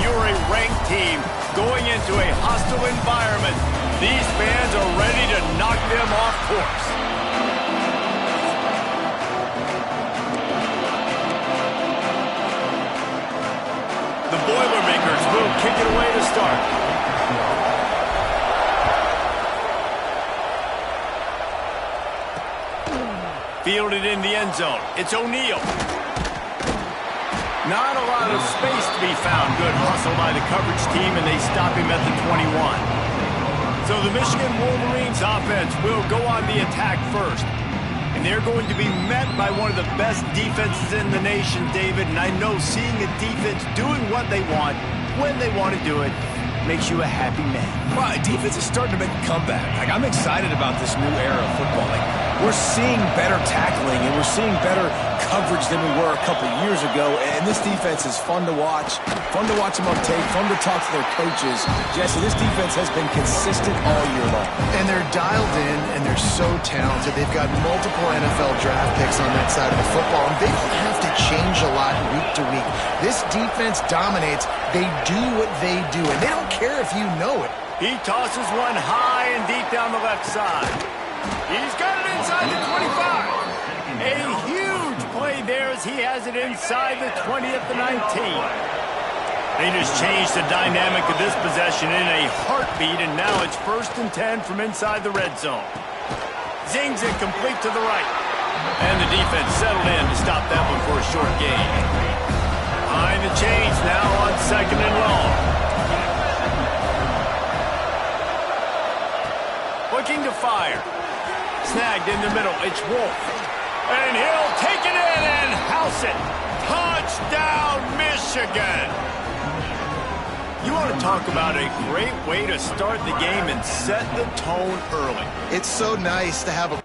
you're a ranked team going into a hostile environment, these fans are ready to knock them off course. The Boilermakers will kick it away to start. Fielded in the end zone. It's O'Neal. Not a lot of space to be found. Good hustle by the coverage team, and they stop him at the 21. So the Michigan Wolverines offense will go on the attack first. And they're going to be met by one of the best defenses in the nation, David. And I know seeing a defense doing what they want, when they want to do it, makes you a happy man. Well, defense is starting to make a comeback. Like, I'm excited about this new era of football. Like, we're seeing better tackling, and we're seeing better coverage than we were a couple years ago. And this defense is fun to watch them on tape, fun to talk to their coaches. Jesse, this defense has been consistent all year long. And they're dialed in, and they're so talented. They've got multiple NFL draft picks on that side of the football, and they don't have to change a lot week to week. This defense dominates. They do what they do, and they don't care if you know it. He tosses one high and deep down the left side. He's got it inside the 25. A huge play there as he has it inside the 20 at the 19. They just changed the dynamic of this possession in a heartbeat, and now it's 1st and 10 from inside the red zone. Zings it complete to the right. And the defense settled in to stop that one for a short gain. Behind the chains now on 2nd and long. Looking to fire. Snagged in the middle. It's Wolf. And he'll take it in and house it. Touchdown, Michigan. You want to talk about a great way to start the game and set the tone early. It's so nice to have a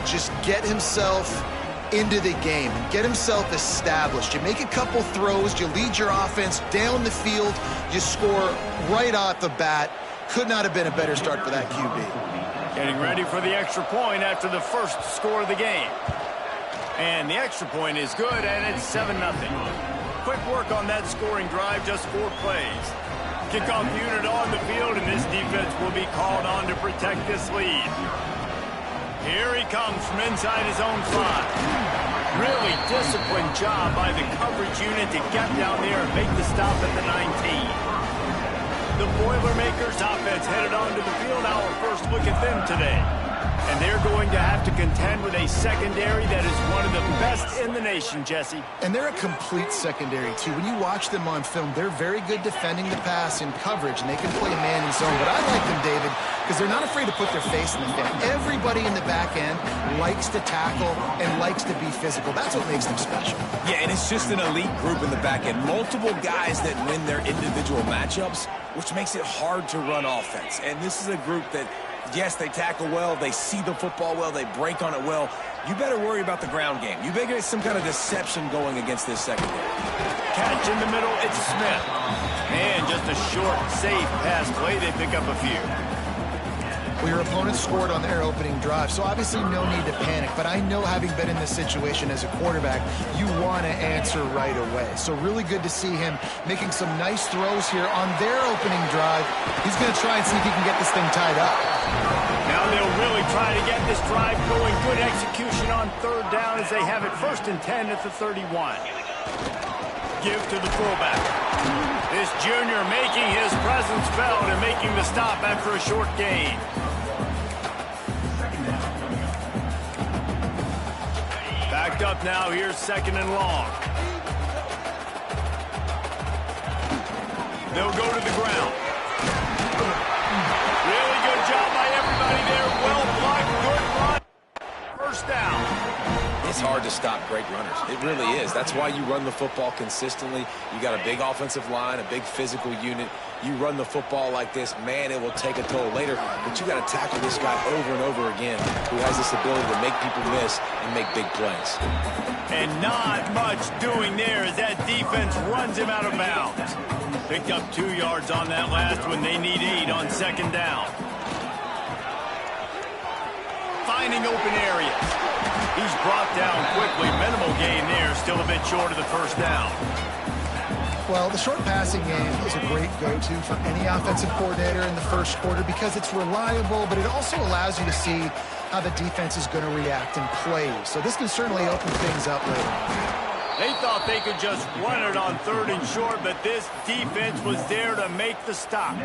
just get himself into the game and get himself established. You make a couple throws, you lead your offense down the field, you score right off the bat. Could not have been a better start for that QB. Getting ready for the extra point after the first score of the game. And the extra point is good, and it's 7-0. Quick work on that scoring drive, just 4 plays. Kickoff unit on the field, and this defense will be called on to protect this lead. Here he comes from inside his own 5. Really disciplined job by the coverage unit to get down there and make the stop at the 19. The Boilermakers offense headed onto the field. Our first look at them today. And they're going to have to contend with a secondary that is one of the best in the nation, Jesse. And they're a complete secondary, too. When you watch them on film, they're very good defending the pass in coverage, and they can play man and zone. But I like them, David, because they're not afraid to put their face in the fan. Everybody in the back end likes to tackle and likes to be physical. That's what makes them special. Yeah, and it's just an elite group in the back end. Multiple guys that win their individual matchups, which makes it hard to run offense. And this is a group that, yes, they tackle well, they see the football well, they break on it well. You better worry about the ground game. You better get some kind of deception going against this secondary. Catch in the middle, it's Smith. And just a short, safe pass play, they pick up a few. Well, your opponent scored on their opening drive, so obviously no need to panic. But I know, having been in this situation as a quarterback, you want to answer right away. So really good to see him making some nice throws here on their opening drive. He's going to try and see if he can get this thing tied up. Now they'll really try to get this drive going. Good execution on 3rd down as they have it 1st and 10 at the 31. Give to the fullback. This junior making his presence felt and making the stop after a short gain. Backed up now, here's 2nd and long. They'll go to the ground. Really good job by everybody there. Well blocked, good run. 1st down. It's hard to stop great runners. It really is. That's why you run the football consistently. You got a big offensive line, a big physical unit. You run the football like this, man, it will take a toll later. But you got to tackle this guy over and over again, who has this ability to make people miss and make big plays. And not much doing there as that defense runs him out of bounds. Picked up 2 yards on that last one. They need 8 on 2nd down. Finding open areas. He's brought down gain there, still a bit short of the first down. Well, the short passing game is a great go-to for any offensive coordinator in the first quarter because it's reliable, but it also allows you to see how the defense is going to react in plays. So this can certainly open things up later. They thought they could just run it on 3rd and short, but this defense was there to make the stop.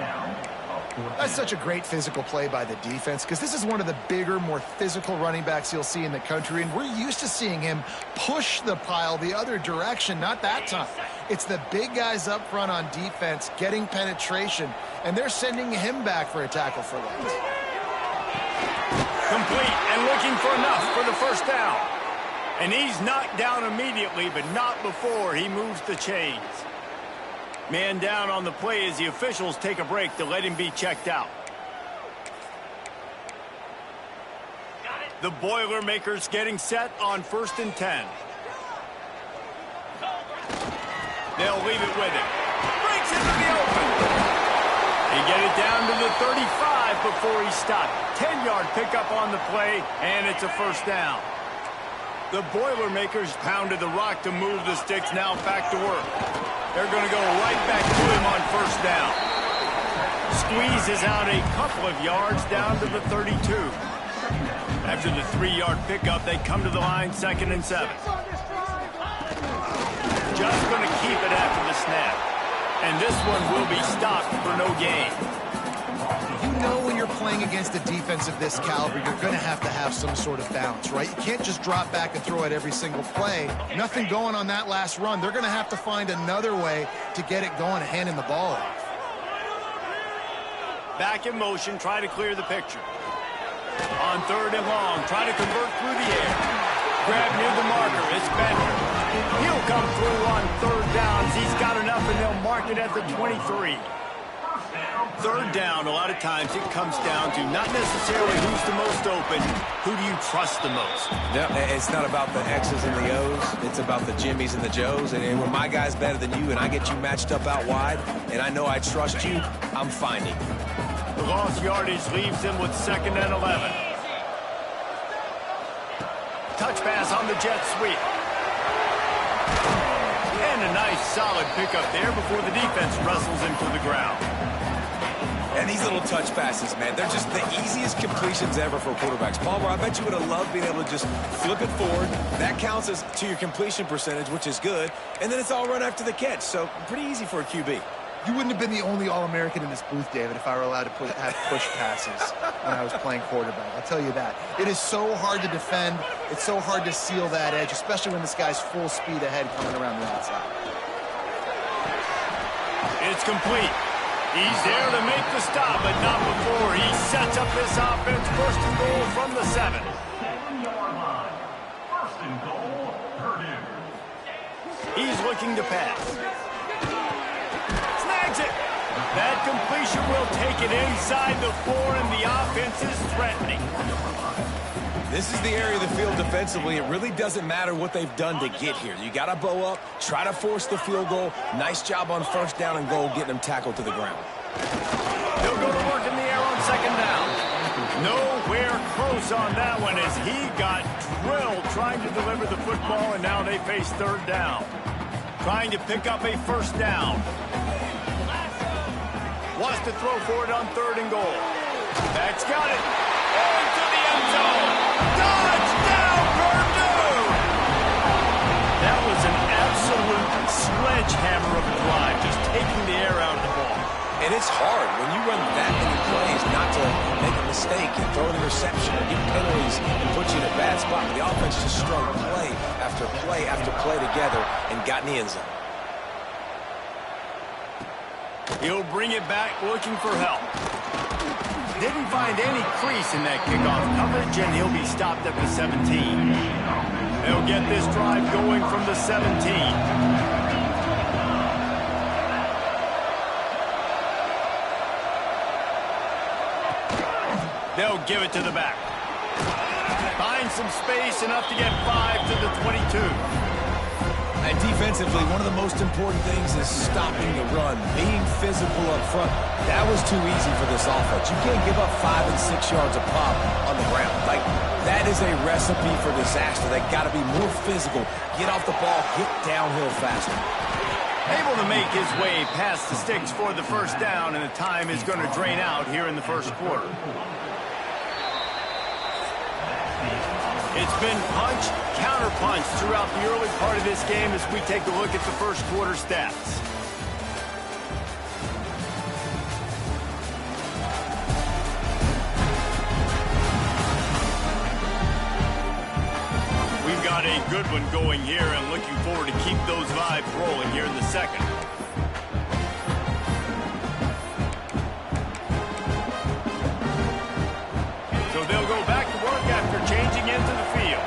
That's such a great physical play by the defense because this is one of the bigger, more physical running backs you'll see in the country, and we're used to seeing him push the pile the other direction. Not that time. It's the big guys up front on defense getting penetration, and they're sending him back for a tackle for loss. Complete and looking for enough for the first down. And he's knocked down immediately, but not before he moves the chains. Man down on the play as the officials take a break to let him be checked out. The Boilermakers getting set on 1st and 10. They'll leave it with him. Breaks into the open. They get it down to the 35 before he stopped. 10-yard pickup on the play, and it's a first down. The Boilermakers pounded the rock to move the sticks, now back to work. They're going to go right back to him on first down. Squeezes out a couple of yards down to the 32. After the 3-yard pickup, they come to the line 2nd and 7. Just going to keep it after the snap. And this one will be stopped for no gain. You know when you're playing against a defense of this caliber, you're going to have some sort of balance, right? You can't just drop back and throw it every single play. Nothing going on that last run. They're going to have to find another way to get it going and handing the ball off. Back in motion, try to clear the picture. On 3rd and long, try to convert through the air. Grab near the marker, it's Bender. He'll come through on 3rd downs. He's got enough, and they'll mark it at the 23. 3rd down, a lot of times it comes down to not necessarily who's the most open, who do you trust the most? No, it's not about the X's and the O's. It's about the Jimmys and the Joes. And when my guy's better than you and I get you matched up out wide, and I know I trust you, I'm finding. The lost yardage leaves him with 2nd and 11. Touch pass on the jet sweep. And a nice solid pickup there before the defense wrestles him to the ground. And these little touch passes, man, they're just the easiest completions ever for quarterbacks. Palmer, I bet you would have loved being able to just flip it forward. That counts as to your completion percentage, which is good. And then it's all run after the catch, so pretty easy for a QB. You wouldn't have been the only All-American in this booth, David, if I were allowed to have push passes when I was playing quarterback. I'll tell you that. It is so hard to defend. It's so hard to seal that edge, especially when this guy's full speed ahead coming around the outside. It's complete. He's there to make the stop, but not before he sets up this offense. 1st and goal from the 7. 7-yard line. 1st and goal, Purdue. He's looking to pass. Snags it. That completion will take it inside the 4, and the offense is threatening. This is the area of the field defensively. It really doesn't matter what they've done to get here. You got to bow up, try to force the field goal. Nice job on 1st down and goal, getting them tackled to the ground. They'll go to work in the air on 2nd down. Nowhere close on that one as he got drilled trying to deliver the football, and now they face 3rd down. Trying to pick up a 1st down. Wants to throw for it on 3rd and goal. That's got it. Into the end zone. Touchdown, Purdue! That was an absolute sledgehammer of a drive, just taking the air out of the ball. And it's hard when you run that many plays not to make a mistake and throw an interception or get penalties and put you in a bad spot. But the offense just strung play after play after play together and got in the end zone. He'll bring it back looking for help. Didn't find any crease in that kickoff coverage, and he'll be stopped at the 17. They'll get this drive going from the 17. They'll give it to the back. Find some space, enough to get 5 to the 22. And defensively, one of the most important things is stopping the run, being physical up front. That was too easy for this offense. You can't give up 5 and 6 yards a pop on the ground. Like, that That is a recipe for disaster. They got to be more physical, get off the ball, get downhill faster. Able to make his way past the sticks for the first down, and the time is going to drain out here in the first quarter. It's been punch, counter-punch throughout the early part of this game as we take a look at the first quarter stats. We've got a good one going here, and looking forward to keep those vibes rolling here in the second. So they'll go back to work after changing into the field.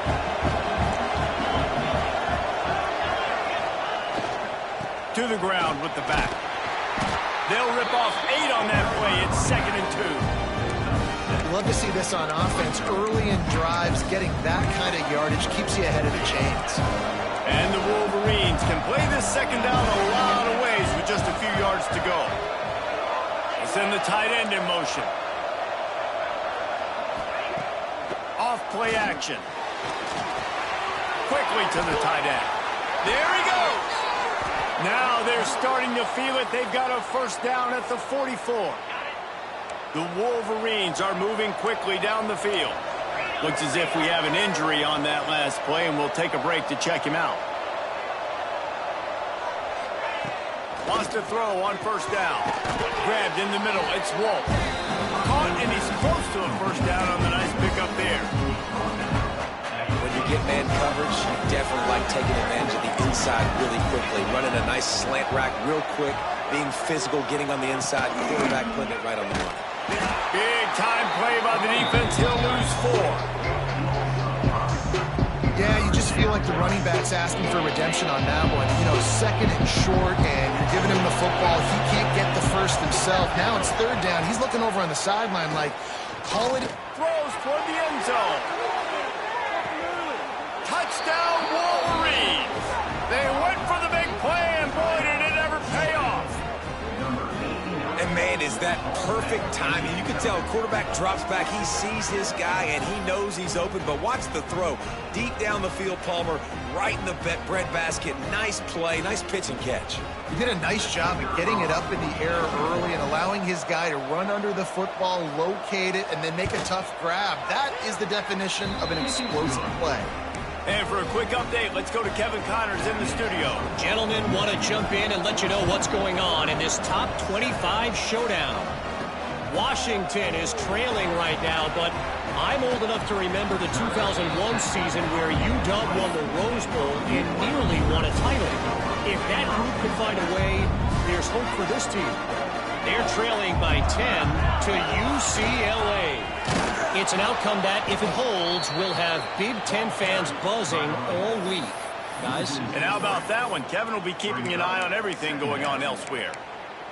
To the ground with the back. They'll rip off 8 on that play. It's 2nd and 2. Love to see this on offense. Early in drives, getting that kind of yardage keeps you ahead of the chains. And the Wolverines can play this second down a lot of ways with just a few yards to go. They send the tight end in motion. Off play action. Quickly to the tight end. There he goes. Now they're starting to feel it. They've got a first down at the 44. The Wolverines are moving quickly down the field. Looks as if we have an injury on that last play, and we'll take a break to check him out. Wants to throw on first down. Grabbed in the middle. It's Wolf. Caught, and he's close to a first down on the nice pickup there. When you get man coverage, you definitely like taking advantage of the inside really quickly. Running a nice slant rack real quick, being physical, getting on the inside, quarterback putting it right on the money. Big time play by the defense. He'll lose 4. Yeah, you just feel like the running back's asking for redemption on that one. You know, 2nd and short, and you're giving him the football. He can't get the first himself. Now it's 3rd down. He's looking over on the sideline like, call it. Throws toward the end zone. Touchdown, Wolverines. They went for the big play, and boy, did it ever pay off. And man, is that perfect timing. You can tell quarterback drops back. He sees his guy, and he knows he's open. But watch the throw. Deep down the field, Palmer, right in the bread basket. Nice play, nice pitch and catch. He did a nice job of getting it up in the air early and allowing his guy to run under the football, locate it, and then make a tough grab. That is the definition of an explosive play. And for a quick update, let's go to Kevin Connors in the studio. Gentlemen, want to jump in and let you know what's going on in this top 25 showdown. Washington is trailing right now, but I'm old enough to remember the 2001 season where UW won the Rose Bowl and nearly won a title. If that group can find a way, there's hope for this team. They're trailing by 10 to UCLA. It's an outcome that, if it holds, will have Big Ten fans buzzing all week. Guys? And how about that one? Kevin will be keeping an eye on everything going on elsewhere.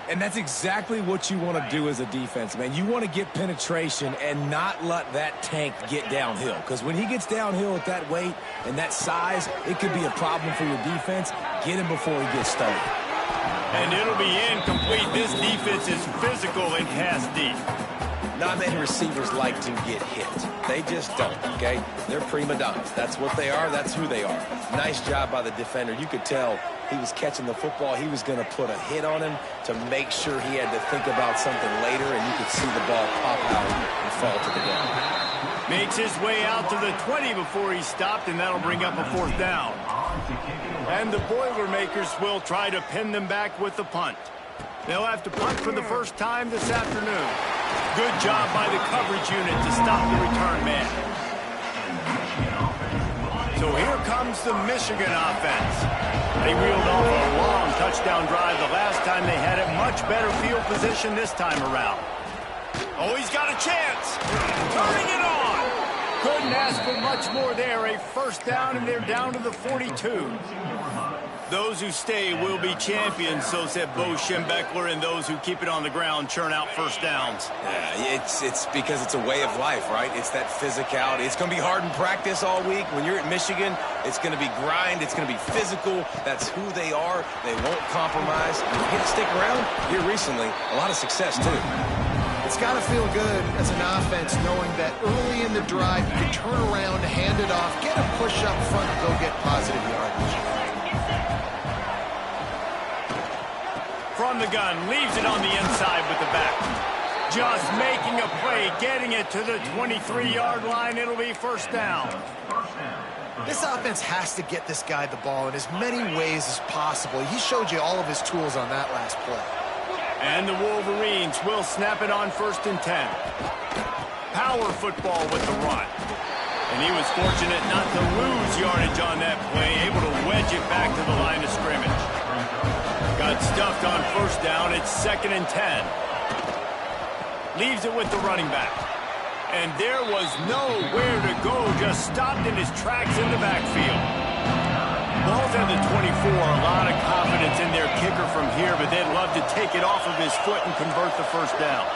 And that's exactly what you want to do as a defense, man. You want to get penetration and not let that tank get downhill. Because when he gets downhill at that weight and that size, it could be a problem for your defense. Get him before he gets started. And it'll be incomplete. This defense is physical and pass deep. Not many receivers like to get hit. They just don't, okay? They're prima donnas. That's what they are. That's who they are. Nice job by the defender. You could tell he was catching the football. He was going to put a hit on him to make sure he had to think about something later, and you could see the ball pop out and fall to the ground. Makes his way out to the 20 before he stopped, and that'll bring up a 4th down. And the Boilermakers will try to pin them back with the punt. They'll have to punt for the first time this afternoon. Good job by the coverage unit to stop the return man. So here comes the Michigan offense. They reeled off a long touchdown drive the last time they had it. Much better field position this time around. Oh, he's got a chance. Turning it on. Couldn't ask for much more there. A first down, and they're down to the 42. Those who stay will be champions, so said Bo Schembechler, and those who keep it on the ground churn out first downs. Yeah, it's because it's a way of life, right? It's that physicality. It's going to be hard in practice all week. When you're at Michigan, it's going to be grind. It's going to be physical. That's who they are. They won't compromise. If you get to stick around, here recently, a lot of success, too. It's got to feel good as an offense knowing that early in the drive you can turn around, hand it off, get a push up front, and go get positive yardage. From the gun, leaves it on the inside with the back. Just making a play, getting it to the 23-yard line. It'll be first down. This offense has to get this guy the ball in as many ways as possible. He showed you all of his tools on that last play. And the Wolverines will snap it on 1st and 10. Power football with the run. And he was fortunate not to lose yardage on that play, able to wedge it back to the line of scrimmage. Got stuffed on 1st down. It's 2nd and 10. Leaves it with the running back. And there was nowhere to go, just stopped in his tracks in the backfield. Ball's at the 24, a lot of confidence in their kicker from here, but they'd love to take it off of his foot and convert the first down.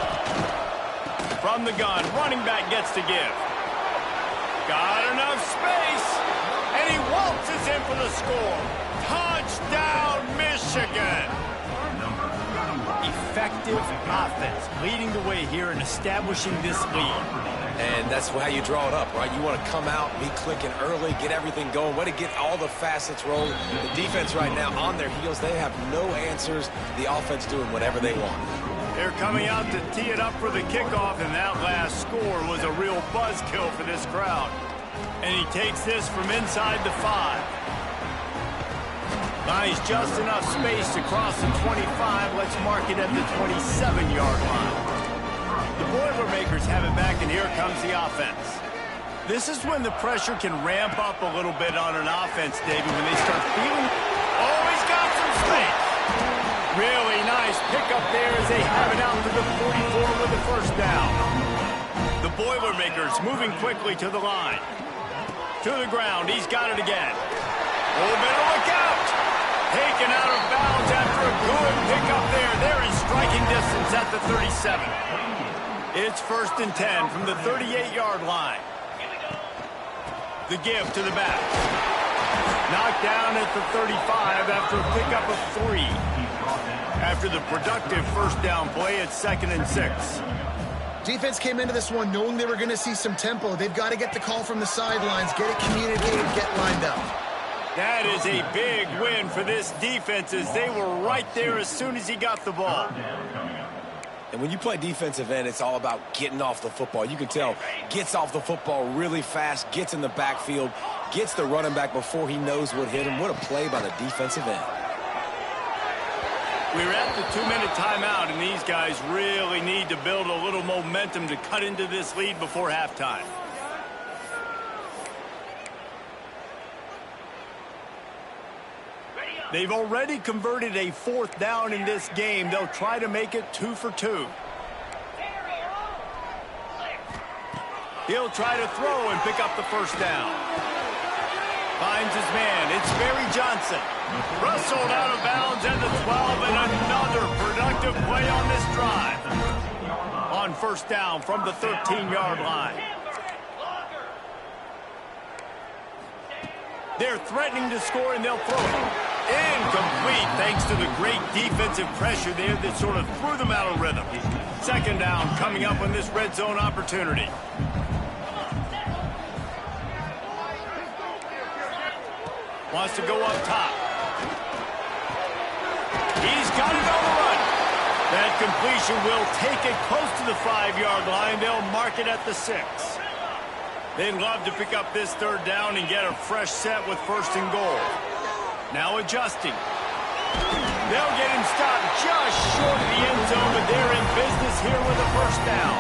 From the gun, running back gets to give. Got enough space, and he waltzes in for the score. Touchdown, Michigan! Effective offense, leading the way here and establishing this lead. And that's how you draw it up, right? You want to come out, be clicking early, get everything going, way to get all the facets rolling. The defense right now on their heels, they have no answers. The offense doing whatever they want. They're coming out to tee it up for the kickoff, and that last score was a real buzzkill for this crowd. And he takes this from inside the 5. Buys just enough space to cross the 25. Let's mark it at the 27-yard line. The Boilermakers have it back, and here comes the offense. This is when the pressure can ramp up a little bit on an offense, David, when they start feeling... Oh, he's got some space! Really nice pickup there as they have it out to the 44 with the first down. The Boilermakers moving quickly to the line. To the ground, he's got it again. Oh, better look out! Taken out of bounds after a good pickup there. They're in striking distance at the 37. It's 1st and 10 from the 38-yard line. The give to the back. Knocked down at the 35 after a pickup of 3. After the productive first down play, it's 2nd and 6. Defense came into this one knowing they were going to see some tempo. They've got to get the call from the sidelines, get it communicated, get lined up. That is a big win for this defense as they were right there as soon as he got the ball. And when you play defensive end, it's all about getting off the football. You can tell, gets off the football really fast, gets in the backfield, gets the running back before he knows what hit him. What a play by the defensive end. We're at the 2-minute timeout, and these guys really need to build a little momentum to cut into this lead before halftime. They've already converted a 4th down in this game. They'll try to make it 2 for 2. He'll try to throw and pick up the first down. Finds his man. It's Barry Johnson. Wrestled out of bounds at the 12, and another productive play on this drive. On first down from the 13-yard line. They're threatening to score, and they'll throw it. Incomplete, thanks to the great defensive pressure there that sort of threw them out of rhythm. 2nd down coming up on this red zone opportunity. Wants to go up top. He's got it on the run. That completion will take it close to the 5-yard line. They'll mark it at the 6. They'd love to pick up this 3rd down and get a fresh set with 1st and goal. Now adjusting. They'll get him stopped just short of the end zone, but they're in business here with a first down.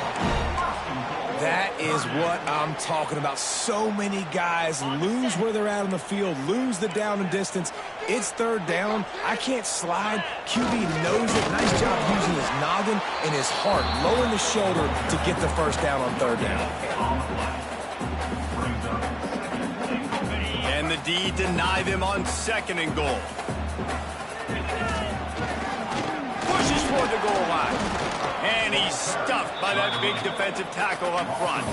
That is what I'm talking about. So many guys lose where they're at on the field, lose the down and distance. It's 3rd down. I can't slide. QB knows it. Nice job using his noggin and his heart, lowering the shoulder to get the first down on 3rd down. And the D deny them on 2nd and goal. Pushes toward the goal line. And he's stuffed by that big defensive tackle up front.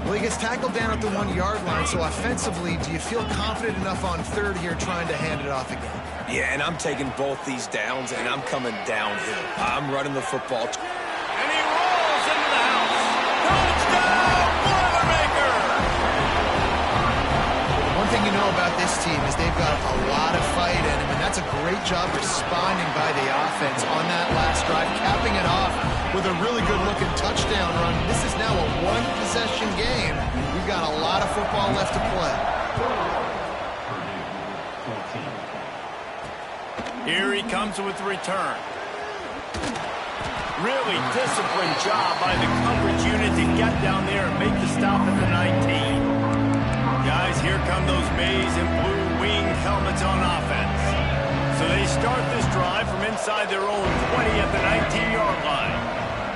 Well, he gets tackled down at the 1-yard line, so offensively, do you feel confident enough on 3rd here trying to hand it off again? Yeah, and I'm taking both these downs, and I'm coming downhill. I'm running the football. And he runs! thing you know about this team is they've got a lot of fight in them, and that's a great job responding by the offense on that last drive, capping it off with a really good-looking touchdown run. This is now a one-possession game. We've got a lot of football left to play. Here he comes with the return. Really disciplined job by the coverage unit to get down there and make the stop at the 19. Guys, here come those maize and blue wing helmets on offense. So they start this drive from inside their own 20 at the 19-yard line.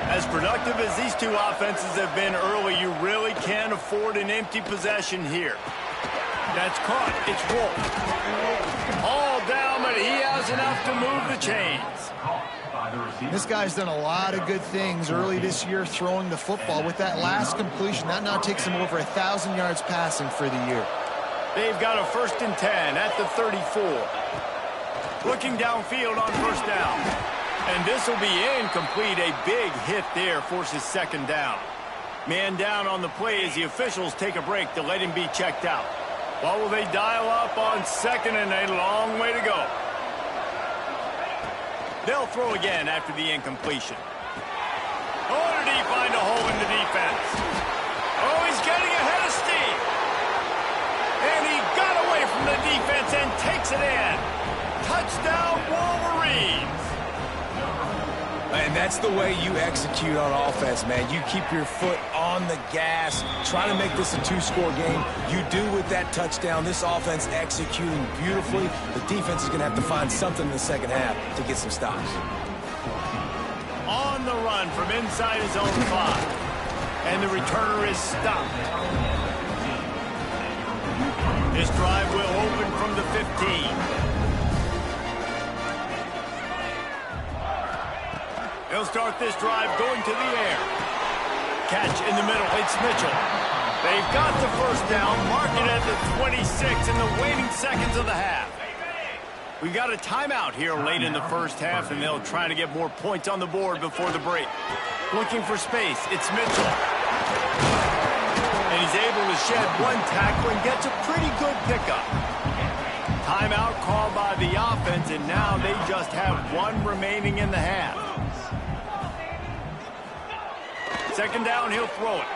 As productive as these two offenses have been early, you really can't afford an empty possession here. That's caught. It's Wolf. All down, but he has enough to move the chains. This guy's done a lot of good things early this year throwing the football. With that last completion, that now takes him over 1,000 yards passing for the year. They've got a 1st and 10 at the 34. Looking downfield on 1st down. And this will be incomplete. A big hit there forces 2nd down. Man down on the play as the officials take a break to let him be checked out. What will they dial up on 2nd and a long way to go? They'll throw again after the incompletion. Oh, did he find a hole in the defense? Oh, he's getting ahead of steam. And he got away from the defense and takes it in. Touchdown, Wolverines. And that's the way you execute on offense, man. You keep your foot on the gas, try to make this a 2-score game. You do with that touchdown. This offense executing beautifully. The defense is going to have to find something in the second half to get some stops. On the run from inside his own 5. And the returner is stopped. This drive will open from the 15. He'll start this drive going to the air. Catch in the middle. It's Mitchell. They've got the 1st down. Mark it at the 26 in the waning seconds of the half. We got a timeout here late in the 1st half, and they'll try to get more points on the board before the break. Looking for space. It's Mitchell. And he's able to shed one tackle and gets a pretty good pickup. Timeout called by the offense, and now they just have one remaining in the half. 2nd down, he'll throw it.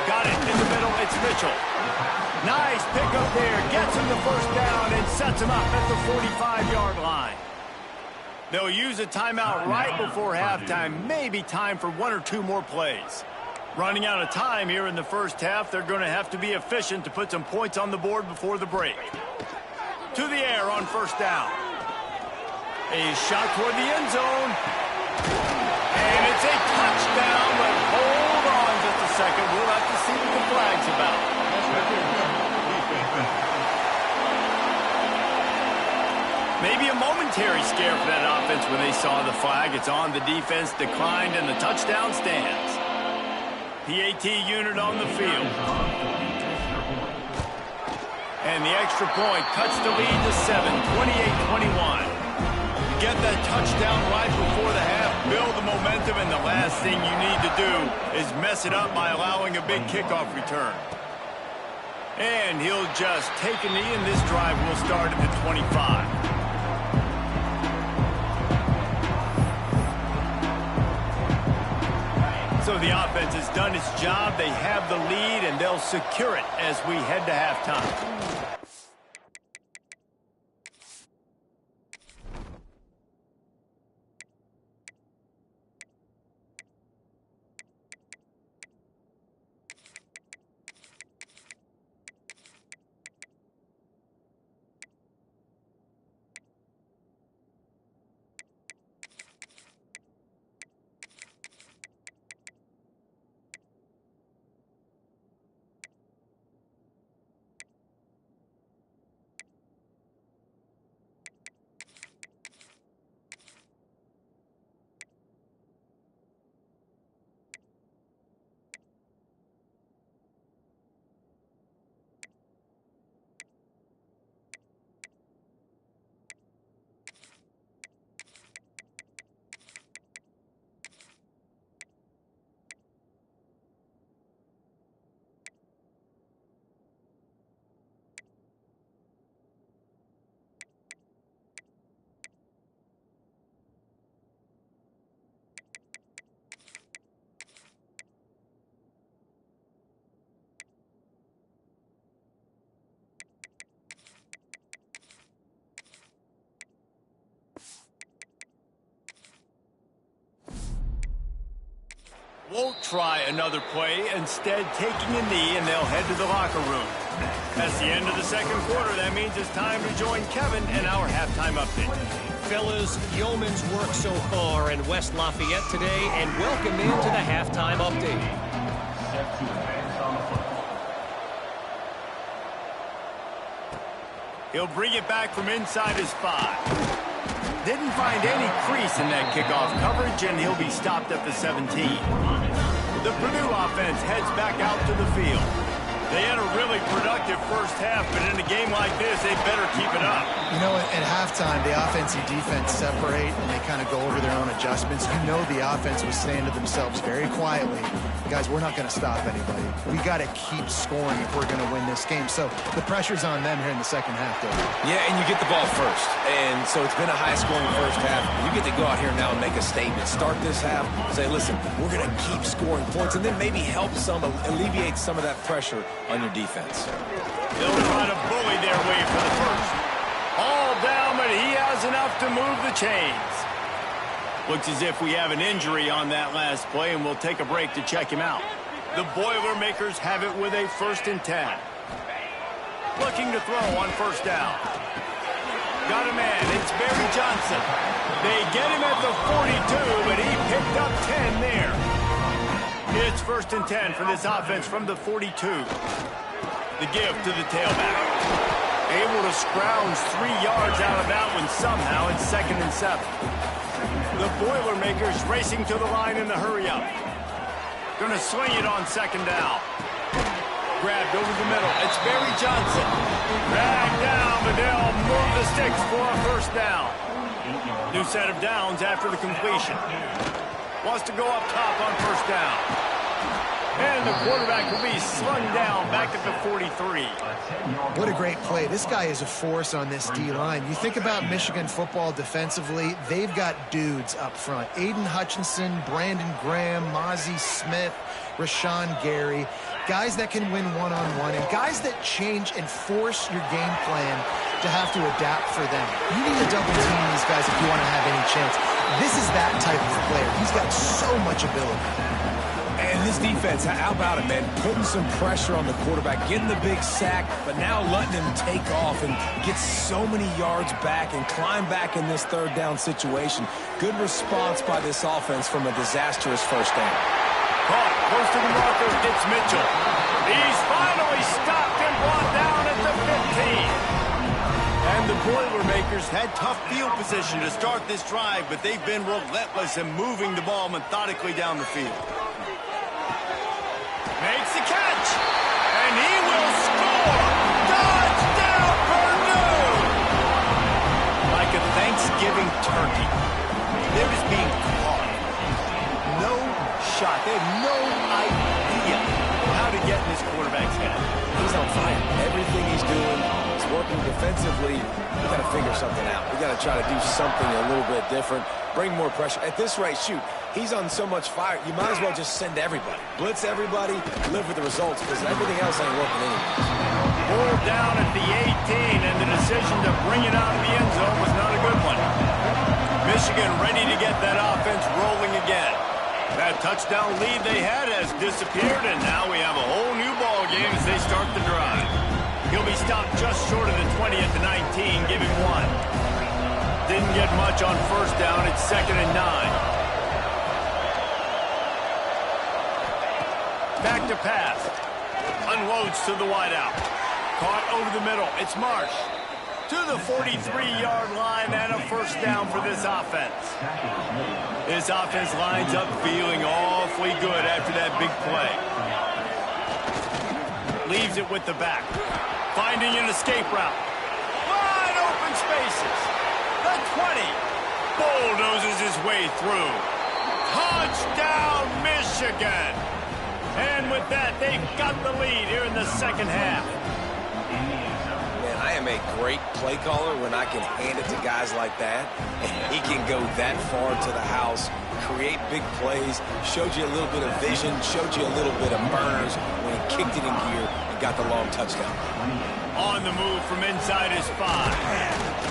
Got it in the middle, it's Mitchell. Nice pickup there, gets him the 1st down and sets him up at the 45-yard line. They'll use a timeout right before halftime, maybe time for 1 or 2 more plays. Running out of time here in the 1st half, they're going to have to be efficient to put some points on the board before the break. To the air on 1st down. A shot toward the end zone. And it's a touchdown, but hold on just a second. We'll have to see what the flag's about. Maybe a momentary scare for that offense when they saw the flag. It's on, the defense declined, and the touchdown stands. PAT unit on the field. And the extra point cuts the lead to 7, 28-21. Get that touchdown right before the half, build the momentum, and the last thing you need to do is mess it up by allowing a big kickoff return. And he'll just take a knee, and this drive will start at the 25. So the offense has done its job. They have the lead, and they'll secure it as we head to halftime. won't try another play, instead taking a knee, and they'll head to the locker room. That's the end of the second quarter. That means it's time to join Kevin in our halftime update. Fellas, yeoman's work so far in West Lafayette today, and welcome into the halftime update. Set to advance on the football. He'll bring it back from inside his 5. Didn't find any crease in that kickoff coverage, and he'll be stopped at the 17. The Purdue offense heads back out to the field. They had a really productive first half, but in a game like this, they better keep it up. You know, at halftime, the offense and defense separate, and they kind of go over their own adjustments. You know the offense was saying to themselves very quietly, guys, we're not going to stop anybody. We got to keep scoring if we're going to win this game. So the pressure's on them here in the second half, Dave. Yeah, and you get the ball first. And so it's been a high-scoring first half. You get to go out here now and make a statement. Start this half, say, listen, we're going to keep scoring points, and then maybe help alleviate some of that pressure on your defense. They'll try to bully their way for the first. All down, but he has enough to move the chains. Looks as if we have an injury on that last play, and we'll take a break to check him out. The Boilermakers have it with a 1st and 10. Looking to throw on first down. Got a man. It's Barry Johnson. They get him at the 42, but he picked up 10 there. It's 1st and 10 for this offense from the 42. The give to the tailback. Able to scrounge 3 yards out of that one somehow. It's 2nd and 7. The Boilermakers racing to the line in the hurry-up. Going to swing it on 2nd down. Grabbed over the middle. It's Barry Johnson. Dragged down, but they'll move the sticks for a 1st down. New set of downs after the completion. Wants to go up top on 1st down. And the quarterback will be slung down back at the 43. What a great play. This guy is a force on this D-line. You think about Michigan football defensively, they've got dudes up front. Aiden Hutchinson, Brandon Graham, Mozzie Smith, Rashawn Gary. Guys that can win one-on-one and guys that change and force your game plan to have to adapt for them. You need to double team these guys if you want to have any chance. This is that type of player. He's got so much ability. And this defense, how about it, man? Putting some pressure on the quarterback, getting the big sack, but now letting him take off and get so many yards back and climb back in this 3rd down situation. Good response by this offense from a disastrous 1st down. Caught close to the marker. It's Mitchell. He's finally stopped and brought down at the 15. And the Boilermakers had tough field position to start this drive, but they've been relentless in moving the ball methodically down the field. Makes the catch, and he will score! Touchdown, Purdue! Like a Thanksgiving turkey. They're just being caught. No shot. They have no idea how to get in this quarterback's head. He's on fire. Everything he's doing is working defensively. We got to figure something out. We got to try to do something a little bit different. Bring more pressure. At this rate, shoot, he's on so much fire, you might as well just send everybody. Blitz everybody, live with the results, because everything else ain't working anyway. Pulled down at the 18, and the decision to bring it out of the end zone was not a good one. Michigan ready to get that offense rolling again. That touchdown lead they had has disappeared, and now we have a whole new ball game as they start the drive. He'll be stopped just short of the 20 at the 19, giving 1. Didn't get much on 1st down. It's 2nd and 9. Back to pass. Unloads to the wideout. Caught over the middle. It's Marsh. To the 43-yard line and a 1st down for this offense. This offense lines up feeling awfully good after that big play. Leaves it with the back. Finding an escape route. Wide open spaces. The 20. Bulldozes his way through. Touchdown, Michigan. And with that, they've got the lead here in the second half. Man, I am a great play caller when I can hand it to guys like that. And he can go that far to the house, create big plays, showed you a little bit of vision, showed you a little bit of burners when he kicked it in gear and got the long touchdown. On the move from inside his 5.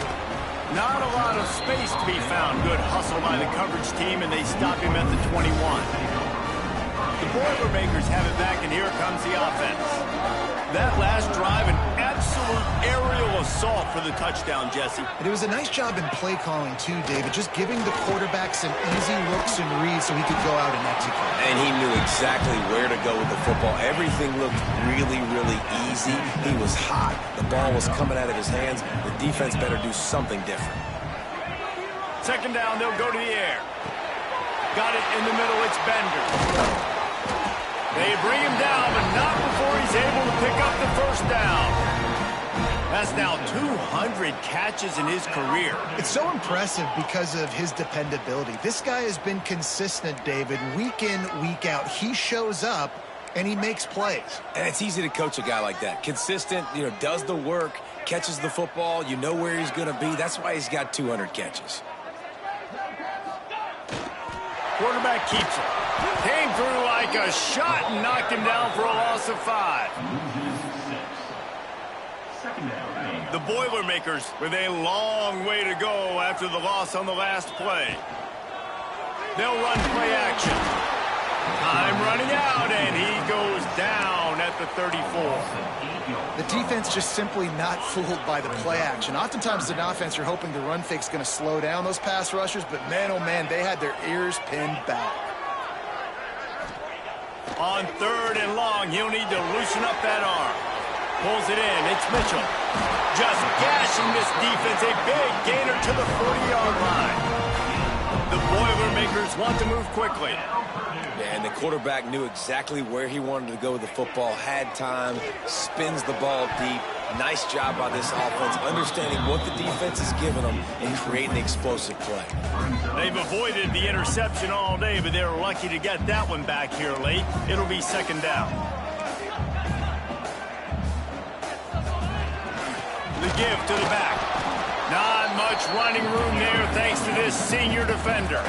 Not a lot of space to be found. Good hustle by the coverage team, and they stop him at the 21. The Boilermakers have it back, and here comes the offense. That last drive, an absolute aerial assault for the touchdown, Jesse. And it was a nice job in play calling, too, David, just giving the quarterback some easy looks and reads so he could go out and execute. And he knew exactly where to go with the football. Everything looked really, really easy. He was hot. The ball was coming out of his hands. The defense better do something different. Second down, they'll go to the air. Got it in the middle, it's Bender. They bring him down, but not before he's able to pick up the first down. That's now 200 catches in his career. It's so impressive because of his dependability. This guy has been consistent, David, week in, week out. He shows up, and he makes plays. And it's easy to coach a guy like that. Consistent, does the work, catches the football, you know where he's going to be. That's why he's got 200 catches. Quarterback keeps it. Came through like a shot and knocked him down for a loss of 5. The Boilermakers with a long way to go after the loss on the last play. They'll run play action. Time running out, and he goes down at the 34. The defense just simply not fooled by the play action. Oftentimes as an offense, you're hoping the run fake's going to slow down those pass rushers, but man, oh man, they had their ears pinned back. On third and long, he'll need to loosen up that arm. Pulls it in. It's Mitchell. Just gashing this defense. A big gainer to the 40-yard line. The Boilermakers want to move quickly. And the quarterback knew exactly where he wanted to go with the football, had time, spins the ball deep. Nice job by this offense, understanding what the defense is giving them and creating the explosive play. They've avoided the interception all day, but they're lucky to get that one back here late. It'll be second down. The give to the back. Not much running room there thanks to this senior defender.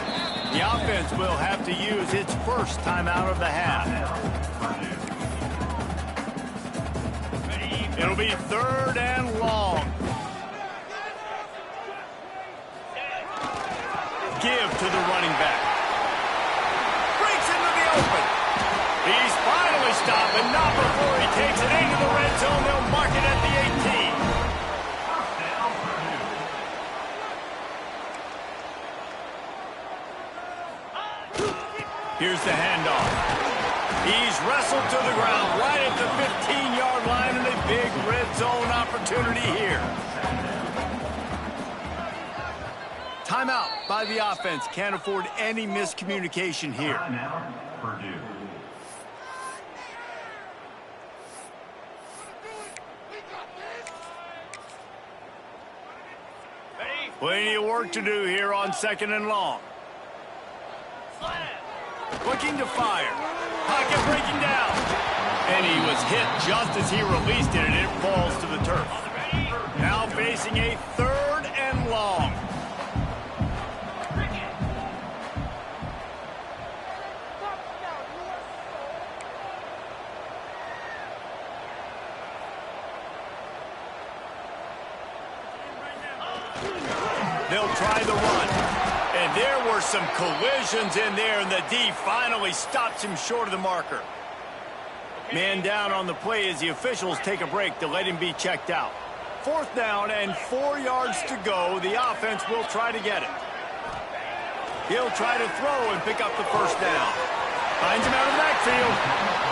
The offense will have to use its first timeout of the half. It'll be third and long. Give to the running back. Breaks into the open. He's finally stopped, but not before he takes it into the red zone. They'll mark it at the 18. Here's the handoff. He's wrestled to the ground right at the 15-yard line, and a big red zone opportunity here. Timeout by the offense. Can't afford any miscommunication here. Timeout, Purdue. Plenty of work to do here on second and long. Looking to fire. Pocket breaking down. And he was hit just as he released it, and it falls to the turf. Now facing a third and long. They'll try the run. And there were some collisions in there, and the D finally stops him short of the marker. Man down on the play as the officials take a break to let him be checked out. Fourth down and 4 yards to go. The offense will try to get it. He'll try to throw and pick up the first down. Finds him out of the backfield.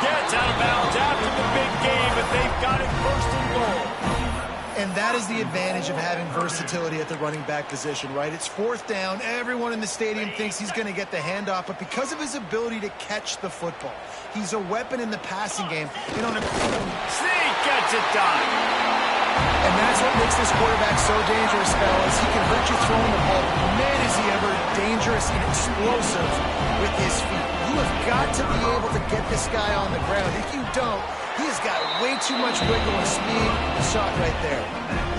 Gets out of bounds after the big game, but they've got it first and goal. And that is the advantage of having versatility at the running back position, right? It's fourth down. Everyone in the stadium thinks he's going to get the handoff, but because of his ability to catch the football, he's a weapon in the passing game. Sneak gets it done. And that's what makes this quarterback so dangerous, fellas. He can hurt you throwing the ball. Man, is he ever dangerous and explosive with his feet. You have got to be able to get this guy on the ground. If you don't, he's got way too much wiggle and speed. Shot right there.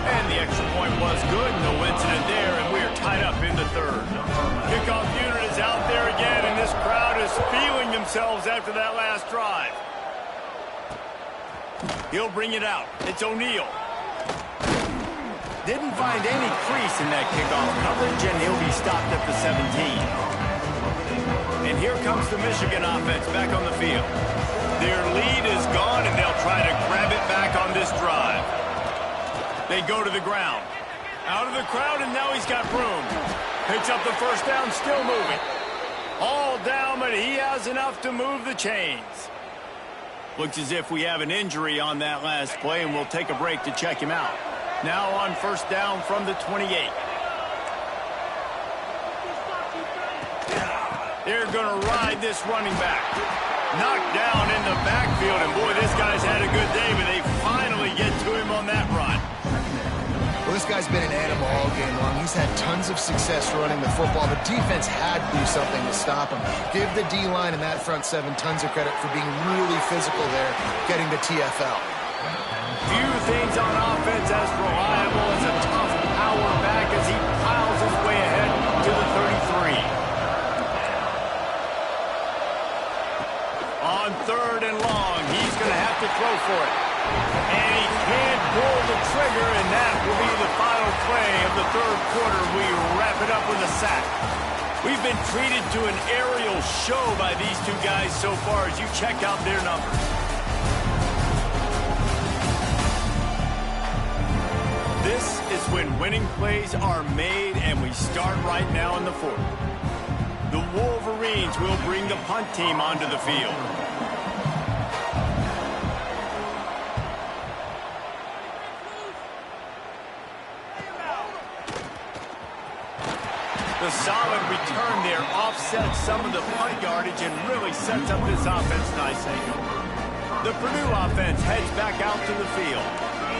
And the extra point was good. No incident there, and we're tied up in the third. Kickoff unit is out there again, and this crowd is feeling themselves after that last drive. He'll bring it out. It's O'Neal. Didn't find any crease in that kickoff coverage, and he'll be stopped at the 17. And here comes the Michigan offense back on the field. Their lead is gone, and they'll try to grab it back on this drive. They go to the ground. Out of the crowd, and now he's got room. Picks up the first down, still moving. All down, but he has enough to move the chains. Looks as if we have an injury on that last play, and we'll take a break to check him out. Now on first down from the 28. They're going to ride this running back. Knocked down in the backfield, and boy, this guy's had a good day, but they finally get to him on that run. Well, this guy's been an animal all game long. He's had tons of success running the football. The defense had to do something to stop him. Give the D-line and that front seven tons of credit for being really physical there, getting the TFL. Few things on offense as reliable as a tough power back as he piles his way ahead to the 33. On third and long, he's going to have to throw for it. And he can't pull the trigger, and that will be the final play of the third quarter. We wrap it up with a sack. We've been treated to an aerial show by these two guys so far as you check out their numbers. This is when winning plays are made, and we start right now in the fourth. The Wolverines will bring the punt team onto the field. The solid return there offsets some of the punt yardage and really sets up this offense nicely. The Purdue offense heads back out to the field.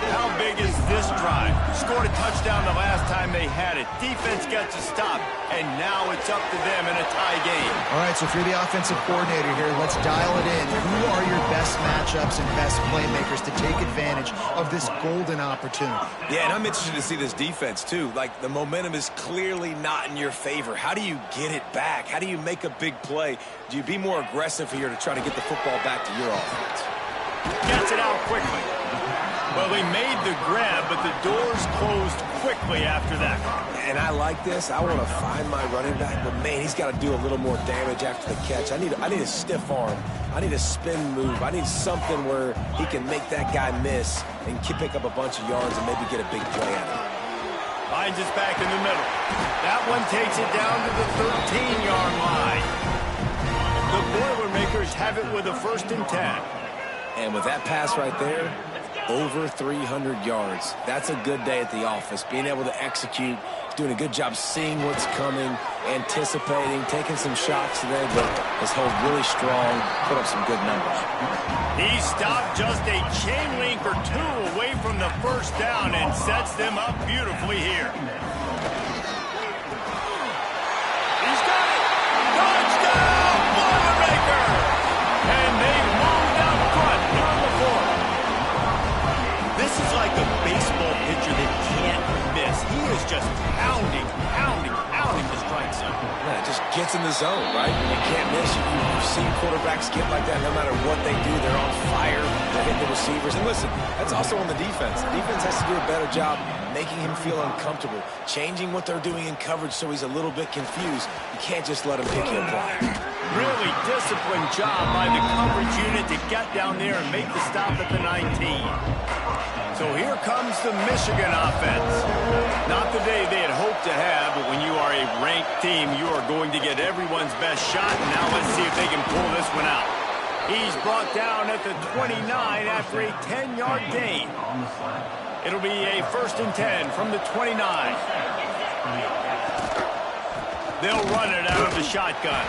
How big is this drive? Scored a touchdown the last time they had it. Defense gets a stop, and now it's up to them in a tie game. All right, so if you're the offensive coordinator here, let's dial it in. Who are your best matchups and best playmakers to take advantage of this golden opportunity? Yeah, and I'm interested to see this defense, too. Like, the momentum is clearly not in your favor. How do you get it back? How do you make a big play? Do you be more aggressive here to try to get the football back to your offense? Gets it out quickly. Well, he made the grab, but the doors closed quickly after that. And I like this. I want to find my running back, but, man, he's got to do a little more damage after the catch. I need a stiff arm. I need a spin move. I need something where he can make that guy miss and pick up a bunch of yards and maybe get a big play out of it. Finds us back in the middle. That one takes it down to the 13-yard line. The Boilermakers have it with a 1st and 10. And with that pass right there, over 300 yards. That's a good day at the office. Being able to execute, doing a good job seeing what's coming, anticipating, taking some shots today, but has held really strong, put up some good numbers. He stopped just a chain link or two away from the first down and sets them up beautifully here. He's got it! Touchdown, Boilermaker! And they moved out front here in the fourth. This is like a baseball pitcher that can't miss. He is just pounding the strike zone. Yeah, it just gets in the zone, right? You can't miss. You've seen quarterbacks get like that no matter what they do. They're on fire. They're hitting the receivers. And listen, that's also on the defense. The defense has to do a better job making him feel uncomfortable, changing what they're doing in coverage so he's a little bit confused. You can't just let him pick you apart. Really disciplined job by the coverage unit to get down there and make the stop at the 19. So here comes the Michigan offense. Not the day they had hoped to have, but when you are a ranked team, you are going to get everyone's best shot. And now let's see if they can pull this one out. He's brought down at the 29 after a 10-yard gain. It'll be a 1st and 10 from the 29. They'll run it out of the shotgun.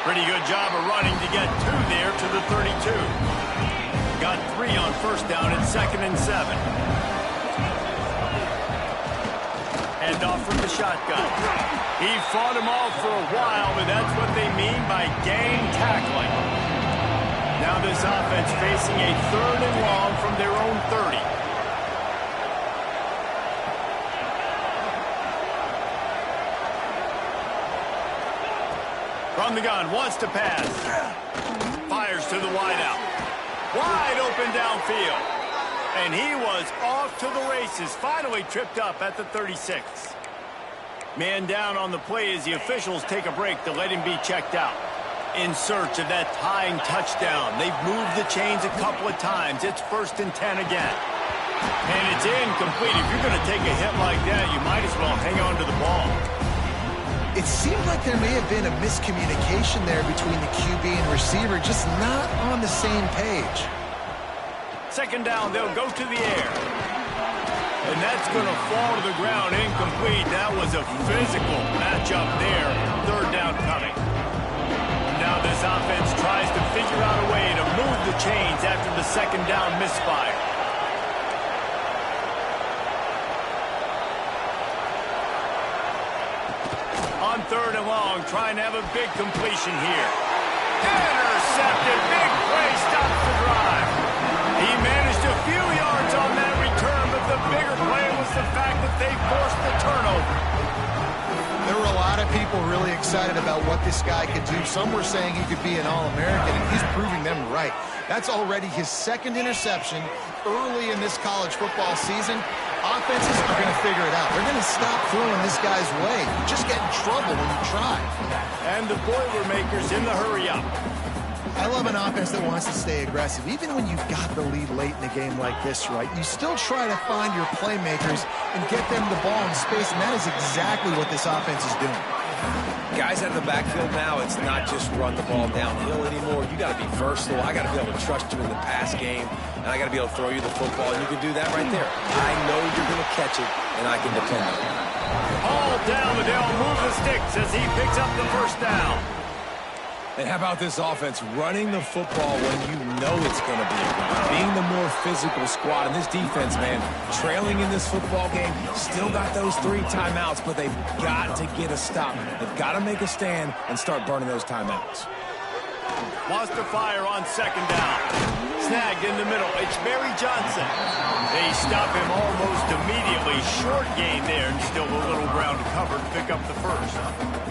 Pretty good job of running to get 2 there to the 32. Got 3 on first down at 2nd and 7. Hand off from the shotgun. He fought him off for a while, but that's what they mean by gang tackling. Now this offense facing a 3rd and long from their own 30. From the gun, wants to pass. Fires to the wideout. Wide open downfield. And he was off to the races. Finally tripped up at the 36. Man down on the play as the officials take a break to let him be checked out. in search of that tying touchdown. They've moved the chains a couple of times. It's 1st and 10 again. And it's incomplete. If you're going to take a hit like that, you might as well hang on to the ball. It seemed like there may have been a miscommunication there between the QB and receiver, just not on the same page. 2nd down, they'll go to the air. And that's going to fall to the ground incomplete. That was a physical matchup there. 3rd down coming. Now this offense tries to figure out a way to move the chains after the 2nd down misfire. On 3rd and long, trying to have a big completion here. Intercepted. Big play stops the drive. He managed a few yards on that return, but the bigger play was the fact that they forced the turnover. There were a lot of people really excited about what this guy could do. Some were saying he could be an All-American, and he's proving them right. That's already his 2nd interception early in this college football season. Offenses are going to figure it out. They're going to stop throwing this guy's way. You just get in trouble when you try. And the Boilermakers in the hurry up. I love an offense that wants to stay aggressive. Even when you've got the lead late in a game like this, right, you still try to find your playmakers and get them the ball in space, and that is exactly what this offense is doing. Guys out of the backfield now, it's not just run the ball downhill anymore. You got to be versatile. I got to be able to trust you in the pass game, and I got to be able to throw you the football, and you can do that right there. I know you're going to catch it, and I can depend on it. All down, but they'll move the sticks as he picks up the 1st down. And how about this offense running the football when you know it's going to be a run? Being the more physical squad. And this defense, man, trailing in this football game, still got those 3 timeouts, but they've got to get a stop. They've got to make a stand and start burning those timeouts. Wants to fire on 2nd down. Snagged in the middle. It's Barry Johnson. They stop him almost immediately. Short gain there, and still a little ground to cover to pick up the 1st.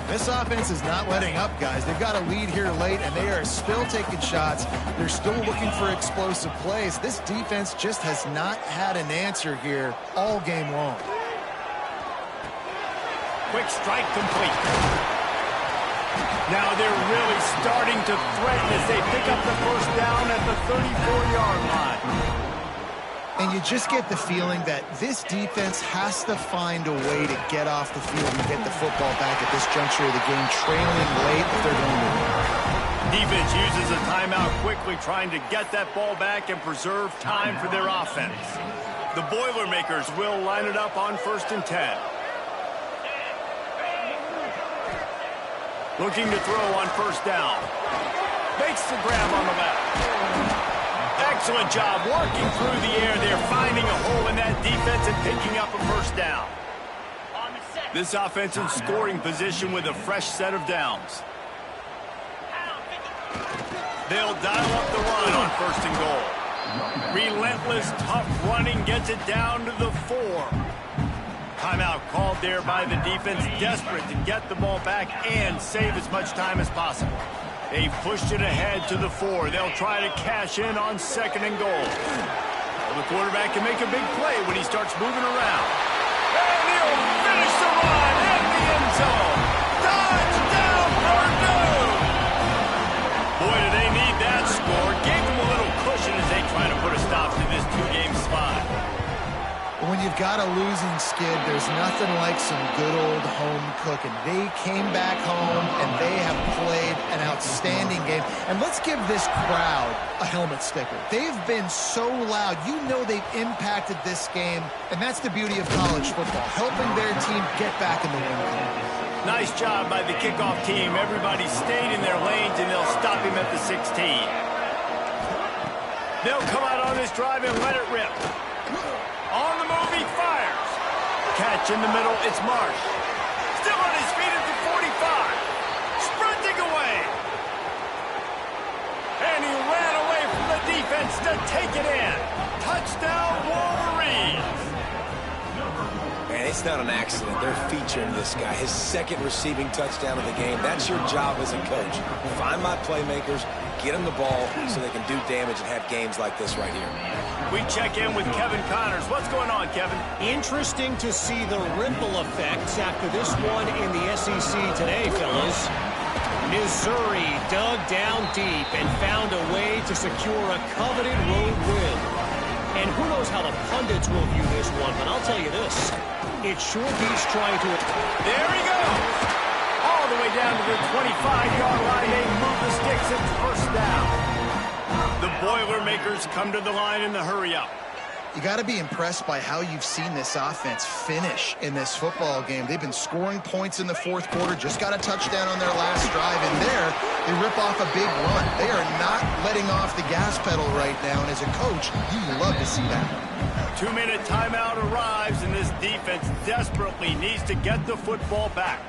This offense is not letting up, guys. They've got a lead here late, and they are still taking shots. They're still looking for explosive plays. This defense just has not had an answer here all game long. Quick strike complete. Now they're really starting to threaten as they pick up the 1st down at the 34-yard line. And you just get the feeling that this defense has to find a way to get off the field and get the football back at this juncture of the game, trailing late if they're going to win. Defense uses a timeout quickly, trying to get that ball back and preserve time for their offense. The Boilermakers will line it up on 1st and 10. Looking to throw on 1st down. Makes the grab on the left. Excellent job working through the air. They're finding a hole in that defense and picking up a 1st down. This offense in scoring position with a fresh set of downs. They'll dial up the run on 1st and goal. Relentless, tough running gets it down to the 4. Timeout called there by the defense, desperate to get the ball back and save as much time as possible. They've pushed it ahead to the 4. They'll try to cash in on 2nd and goal. Well, the quarterback can make a big play when he starts moving around. And he'll finish the run in the end zone. Touchdown, Purdue! Boy, do they need that score. Gave them a little cushion as they try to put a stop to this 2-game spot. When you've got a losing skid, there's nothing like some good old home cooking. They came back home, and they have played an outstanding game. And let's give this crowd a helmet sticker. They've been so loud. You know they've impacted this game, and that's the beauty of college football, helping their team get back in the win column. Nice job by the kickoff team. Everybody stayed in their lanes, and they'll stop him at the 16. They'll come out on this drive and let it rip. On the move, he fires. Catch in the middle, it's Marsh. Still on his feet at the 45. Sprinting away. And he ran away from the defense to take it in. Touchdown, Wolverines. Man, it's not an accident. They're featuring this guy. His 2nd receiving touchdown of the game. That's your job as a coach. Find my playmakers, get them the ball so they can do damage and have games like this right here. We check in with Kevin Connors. What's going on, Kevin? Interesting to see the ripple effects after this one in the SEC today, fellas. Missouri dug down deep and found a way to secure a coveted road win. And who knows how the pundits will view this one, but I'll tell you this. It sure beats trying to... There he goes! All the way down to the 25-yard line. They move the sticks. It's first down. The Boilermakers come to the line in the hurry-up. You got to be impressed by how you've seen this offense finish in this football game. They've been scoring points in the fourth quarter, just got a touchdown on their last drive, and there they rip off a big run. They are not letting off the gas pedal right now, and as a coach, you love to see that. 2-minute timeout arrives, and this defense desperately needs to get the football back.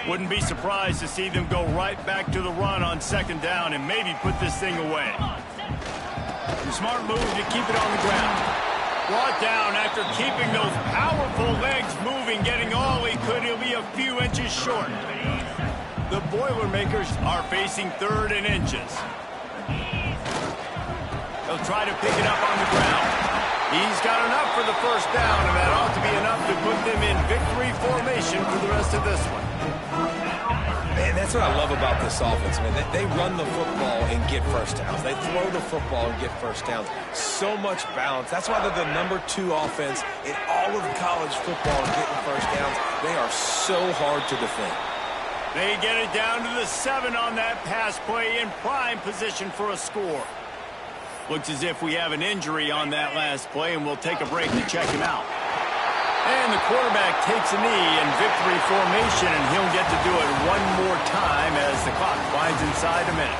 Wouldn't be surprised to see them go right back to the run on second down and maybe put this thing away. Smart move to keep it on the ground. Brought down after keeping those powerful legs moving, getting all he could. He'll be a few inches short. The Boilermakers are facing 3rd and inches. They'll try to pick it up on the ground. He's got enough for the first down, and that ought to be enough to put them in victory formation for the rest of this one. Man, that's what I love about this offense, man. They run the football and get first downs. They throw the football and get first downs. So much balance. That's why they're the #2 offense in all of college football and getting first downs. They are so hard to defend. They get it down to the 7 on that pass play, in prime position for a score. Looks as if we have an injury on that last play, and we'll take a break to check him out. And the quarterback takes a knee in victory formation, and he'll get to do it one more time as the clock winds inside a minute.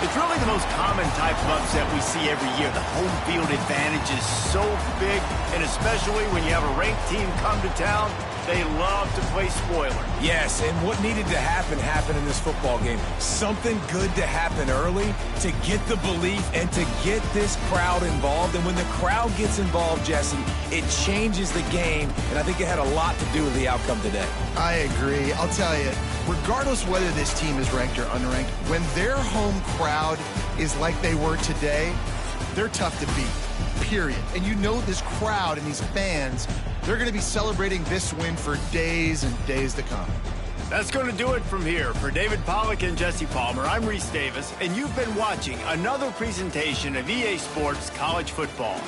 It's really the most common type of upset we see every year. The home field advantage is so big, and especially when you have a ranked team come to town, they love to play spoiler. Yes, and what needed to happen happened in this football game. Something good to happen early to get the belief and to get this crowd involved. And when the crowd gets involved, Jesse, it changes the game, and I think it had a lot to do with the outcome today. I agree. I'll tell you, regardless whether this team is ranked or unranked, when their home crowd is like they were today, they're tough to beat, period. And you know this crowd and these fans, they're going to be celebrating this win for days and days to come. That's going to do it from here. For David Pollack and Jesse Palmer, I'm Reese Davis, and you've been watching another presentation of EA Sports College Football.